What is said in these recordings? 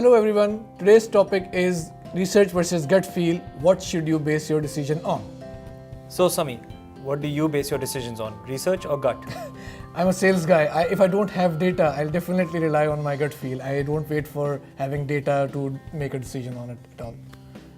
Hello everyone, today's topic is research versus gut feel. What should you base your decision on? So Sami, what do you base your decisions on? Research or gut? I'm a sales guy. If I don't have data, I'll definitely rely on my gut feel. I don't wait for having data to make a decision on it at all.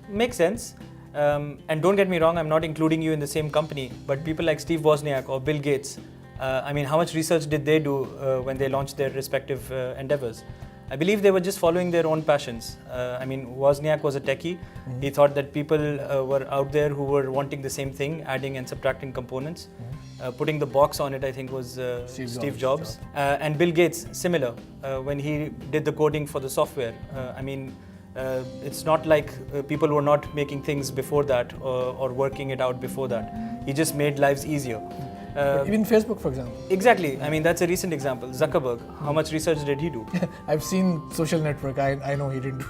Makes sense. And don't get me wrong, I'm not including you in the same company, but people like Steve Wozniak or Bill Gates, how much research did they do when they launched their respective endeavors? I believe they were just following their own passions. Wozniak was a techie. Mm-hmm. He thought that people were out there who were wanting the same thing, adding and subtracting components. Mm-hmm. Putting the box on it, I think, was Steve Jobs. And Bill Gates, similar, when he did the coding for the software. It's not like people were not making things before that or working it out before that. He just made lives easier. Even Facebook, for example. Exactly. That's a recent example. Zuckerberg, how much research did he do? I've seen social network. I know he didn't do.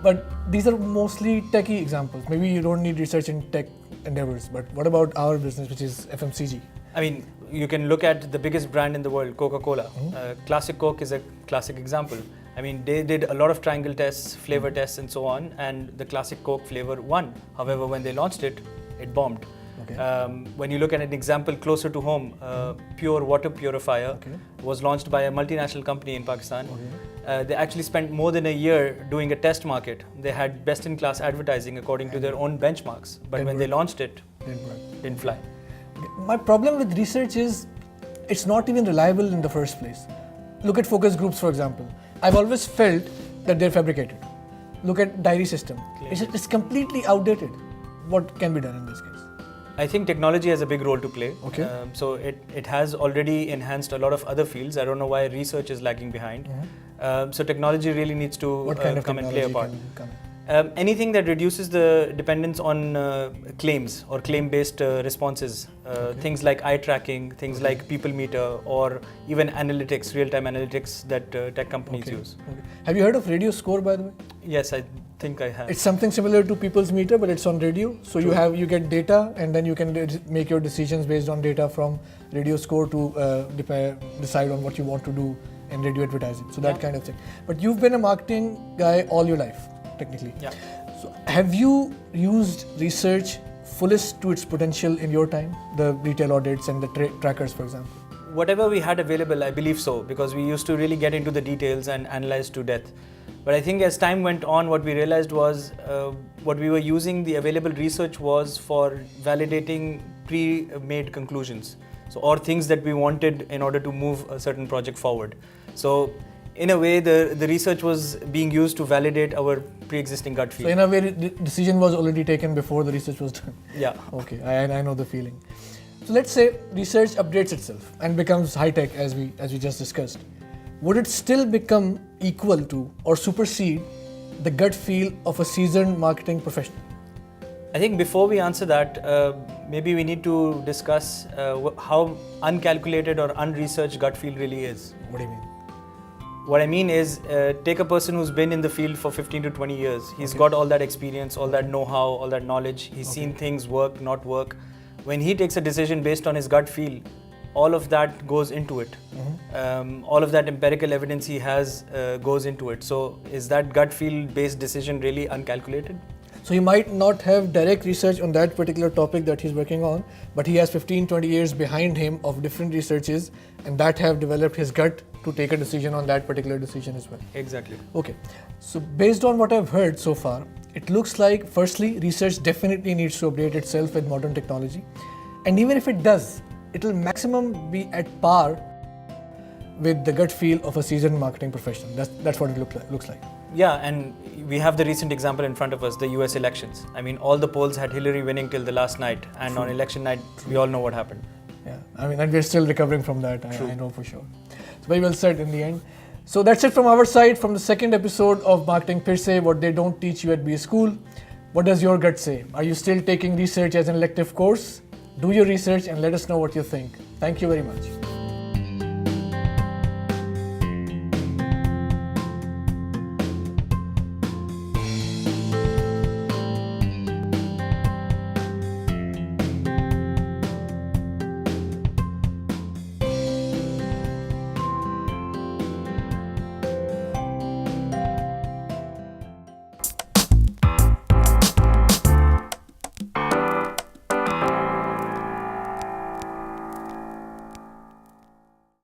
But these are mostly techie examples. Maybe you don't need research in tech endeavors. But what about our business, which is FMCG? You can look at the biggest brand in the world, Coca-Cola. Mm-hmm. Classic Coke is a classic example. They did a lot of triangle tests, flavor tests and so on, and the Classic Coke flavor won. However, when they launched it, it bombed. Okay. When you look at an example closer to home, Pure Water Purifier was launched by a multinational company in Pakistan. Okay. They actually spent more than a year doing a test market. They had best-in-class advertising according to their own benchmarks. But when they launched it, didn't fly. Okay. My problem with research is it's not even reliable in the first place. Look at focus groups, for example. I've always felt that they're fabricated. Look at diary system. It's completely outdated. What can be done in this case? I think technology has a big role to play. Okay. So it has already enhanced a lot of other fields. I don't know why research is lagging behind. Mm-hmm. So technology really needs to come and play a part. Anything that reduces the dependence on claims or claim-based responses, things like eye tracking, things like people meter, or even analytics, real-time analytics that tech companies use. Okay. Have you heard of radio score, by the way? Yes, I think I have. It's something similar to people's meter, but it's on radio. So you get data, and then you can make your decisions based on data from radio score to decide on what you want to do in radio advertising. So that kind of thing. But you've been a marketing guy all your life, technically. Yeah. So have you used research fullest to its potential in your time? The retail audits and the trackers, for example. Whatever we had available, I believe so, because we used to really get into the details and analyze to death. But I think as time went on, what we realized was what we were using the available research was for validating pre-made conclusions. So, or things that we wanted in order to move a certain project forward. So, in a way, the research was being used to validate our pre-existing gut feel. So, in a way, the decision was already taken before the research was done. Yeah. Okay, I know the feeling. So, let's say research updates itself and becomes high-tech as we just discussed. Would it still become equal to or supersede the gut feel of a seasoned marketing professional? I think before we answer that, maybe we need to discuss how uncalculated or unresearched gut feel really is. What do you mean? What I mean is, take a person who's been in the field for 15 to 20 years. He's got all that experience, all that know-how, all that knowledge. He's seen things work, not work. When he takes a decision based on his gut feel, all of that goes into it. Mm-hmm. All of that empirical evidence he has goes into it. So is that gut feel based decision really uncalculated? So he might not have direct research on that particular topic that he's working on, but he has 15-20 years behind him of different researches, and that have developed his gut to take a decision on that particular decision as well. Exactly. Okay. So based on what I've heard so far, it looks like firstly, research definitely needs to update itself with modern technology. And even if it does, it'll maximum be at par with the gut feel of a seasoned marketing professional. That's what it looks like. Yeah, and we have the recent example in front of us, the US elections. All the polls had Hillary winning till the last night, and on election night, we all know what happened. Yeah, and we're still recovering from that, I know for sure. So very well said in the end. So that's it from our side, from the second episode of Marketing Phir Se, what they don't teach you at BA School. What does your gut say? Are you still taking research as an elective course? Do your research and let us know what you think. Thank you very much.